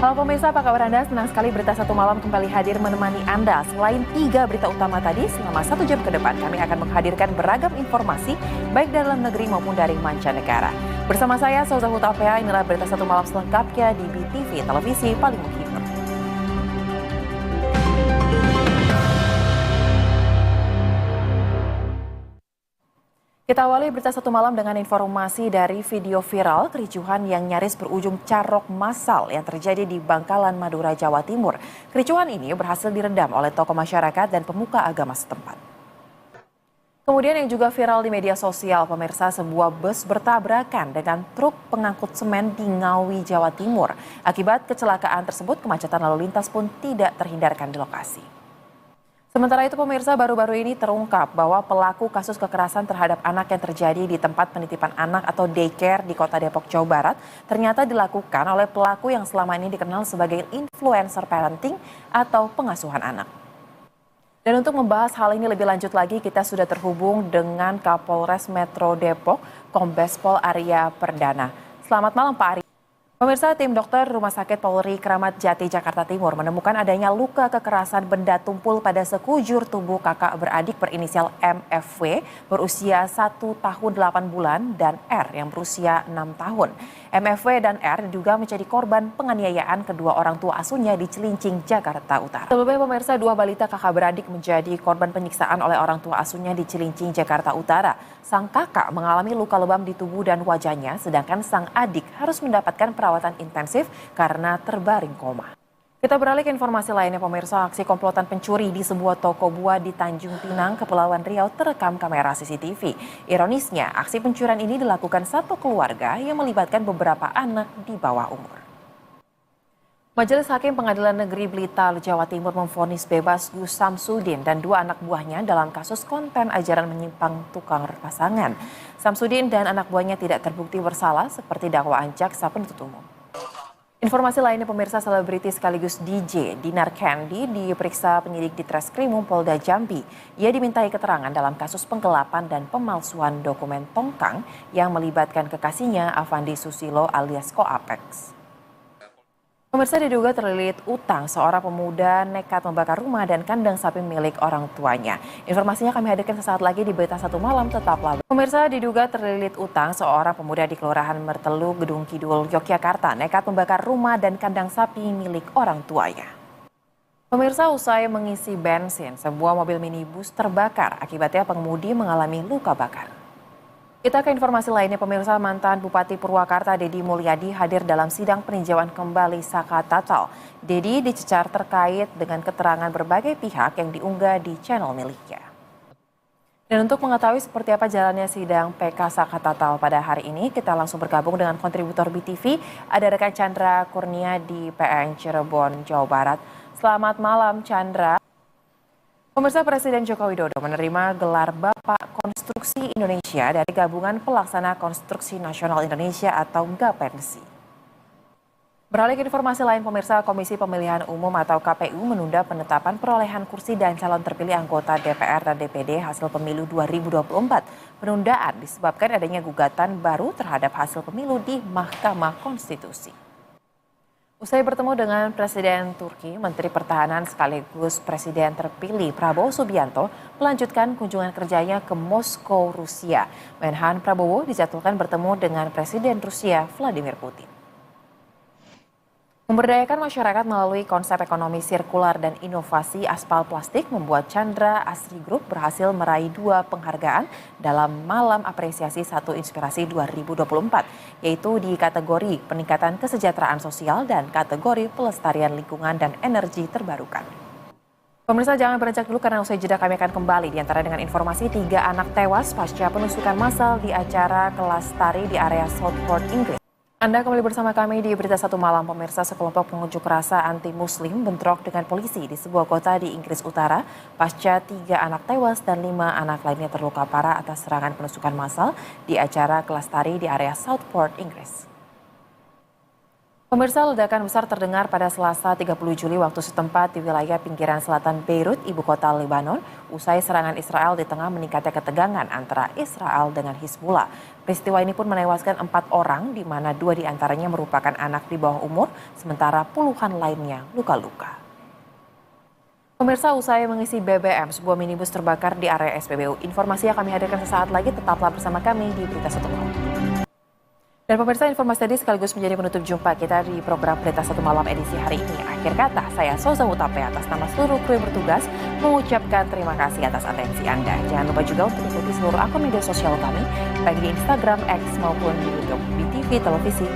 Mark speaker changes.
Speaker 1: Halo pemirsa, apa kabar Anda? Senang sekali Berita Satu Malam kembali hadir menemani Anda. Selain 3 berita utama tadi, selama 1 jam ke depan kami akan menghadirkan beragam informasi baik dalam negeri maupun dari mancanegara. Bersama saya, Sauza Hutapea, inilah Berita Satu Malam selengkapnya di BTV, televisi paling menghibur. Kita awali Berita Satu Malam dengan informasi dari video viral kericuhan yang nyaris berujung carok massal yang terjadi di Bangkalan, Madura, Jawa Timur. Kericuhan ini berhasil diredam oleh tokoh masyarakat dan pemuka agama setempat. Kemudian yang juga viral di media sosial, pemirsa, sebuah bus bertabrakan dengan truk pengangkut semen di Ngawi, Jawa Timur. Akibat kecelakaan tersebut, kemacetan lalu lintas pun tidak terhindarkan di lokasi. Sementara itu pemirsa, baru-baru ini terungkap bahwa pelaku kasus kekerasan terhadap anak yang terjadi di tempat penitipan anak atau daycare di Kota Depok, Jawa Barat ternyata dilakukan oleh pelaku yang selama ini dikenal sebagai influencer parenting atau pengasuhan anak. Dan untuk membahas hal ini lebih lanjut lagi, kita sudah terhubung dengan Kapolres Metro Depok, Kombes Pol Arya Perdana. Selamat malam Pak Arya. Pemirsa, tim dokter Rumah Sakit Polri Kramat Jati, Jakarta Timur menemukan adanya luka kekerasan benda tumpul pada sekujur tubuh kakak beradik berinisial MFW berusia 1 tahun 8 bulan dan R yang berusia 6 tahun. MFW dan R diduga menjadi korban penganiayaan kedua orang tua asuhnya di Cilincing, Jakarta Utara. Sebelumnya pemirsa, 2 balita kakak beradik menjadi korban penyiksaan oleh orang tua asuhnya di Cilincing, Jakarta Utara. Sang kakak mengalami luka lebam di tubuh dan wajahnya, sedangkan sang adik harus mendapatkan perawatan intensif karena terbaring koma. Kita beralih ke informasi lainnya pemirsa, aksi komplotan pencuri di sebuah toko buah di Tanjung Pinang, Kepulauan Riau terekam kamera CCTV. Ironisnya, aksi pencurian ini dilakukan satu keluarga yang melibatkan beberapa anak di bawah umur. Majelis Hakim Pengadilan Negeri Blitar, Jawa Timur memvonis bebas Gus Samsudin dan 2 anak buahnya dalam kasus konten ajaran menyimpang tukang pasangan. Samsudin dan anak buahnya tidak terbukti bersalah seperti dakwaan jaksa penuntut umum. Informasi lainnya pemirsa, selebriti sekaligus DJ Dinar Candy diperiksa penyidik di Treskrimum Polda Jambi. Ia dimintai keterangan dalam kasus penggelapan dan pemalsuan dokumen tongkang yang melibatkan kekasihnya Avandi Susilo alias Koapex. Pemirsa, diduga terlilit utang, seorang pemuda nekat membakar rumah dan kandang sapi milik orang tuanya. Informasinya kami hadirkan sesaat lagi di Berita Satu Malam, tetaplah. Pemirsa, diduga terlilit utang, seorang pemuda di Kelurahan Mertelu, Gedung Kidul, Yogyakarta nekat membakar rumah dan kandang sapi milik orang tuanya. Pemirsa, usai mengisi bensin, sebuah mobil minibus terbakar. Akibatnya pengemudi mengalami luka bakar. Kita ke informasi lainnya pemirsa, mantan Bupati Purwakarta Dedi Mulyadi hadir dalam sidang peninjauan kembali Saka Tatal. Dedi dicecar terkait dengan keterangan berbagai pihak yang diunggah di channel miliknya. Dan untuk mengetahui seperti apa jalannya sidang PK Saka Tatal pada hari ini, kita langsung bergabung dengan kontributor BTV, ada rekan Chandra Kurnia di PN Cirebon, Jawa Barat. Selamat malam Chandra. Pemirsa, Presiden Joko Widodo menerima gelar Bapak Konstruksi Indonesia dari Gabungan Pelaksana Konstruksi Nasional Indonesia atau GAPENSI. Beralih ke informasi lain pemirsa, Komisi Pemilihan Umum atau KPU menunda penetapan perolehan kursi dan calon terpilih anggota DPR dan DPD hasil pemilu 2024. Penundaan disebabkan adanya gugatan baru terhadap hasil pemilu di Mahkamah Konstitusi. Usai bertemu dengan Presiden Turki, Menteri Pertahanan sekaligus Presiden terpilih Prabowo Subianto melanjutkan kunjungan kerjanya ke Moskow, Rusia. Menhan Prabowo dijadwalkan bertemu dengan Presiden Rusia Vladimir Putin. Memberdayakan masyarakat melalui konsep ekonomi sirkular dan inovasi aspal plastik membuat Chandra Asri Group berhasil meraih 2 penghargaan dalam Malam Apresiasi 1 Inspirasi 2024, yaitu di kategori peningkatan kesejahteraan sosial dan kategori pelestarian lingkungan dan energi terbarukan. Pemirsa, jangan beranjak dulu karena usai jeda kami akan kembali diantara dengan informasi 3 anak tewas pasca penusukan massal di acara kelas tari di area Southport, Inggris. Anda kembali bersama kami di Berita Satu Malam pemirsa. Sekelompok pengunjuk rasa anti-muslim bentrok dengan polisi di sebuah kota di Inggris Utara pasca 3 anak tewas dan 5 anak lainnya terluka parah atas serangan penusukan massal di acara kelas tari di area Southport, Inggris. Pemirsa, ledakan besar terdengar pada Selasa 30 Juli waktu setempat di wilayah pinggiran selatan Beirut, ibu kota Lebanon, usai serangan Israel di tengah meningkatnya ketegangan antara Israel dengan Hizbullah. Peristiwa ini pun menewaskan 4 orang, di mana 2 diantaranya merupakan anak di bawah umur, sementara puluhan lainnya luka-luka. Pemirsa, usai mengisi BBM, sebuah minibus terbakar di area SPBU. Informasi yang kami hadirkan sesaat lagi, tetaplah bersama kami di Berita Satu Malam. Dan pemirsa, informasi tadi sekaligus menjadi penutup jumpa kita di program Berita Satu Malam edisi hari ini. Akhir kata, saya Soza Utape atas nama seluruh kru yang bertugas mengucapkan terima kasih atas atensi Anda. Jangan lupa juga untuk ikuti seluruh akun media sosial kami, baik di Instagram, X maupun di YouTube, di TV, televisi,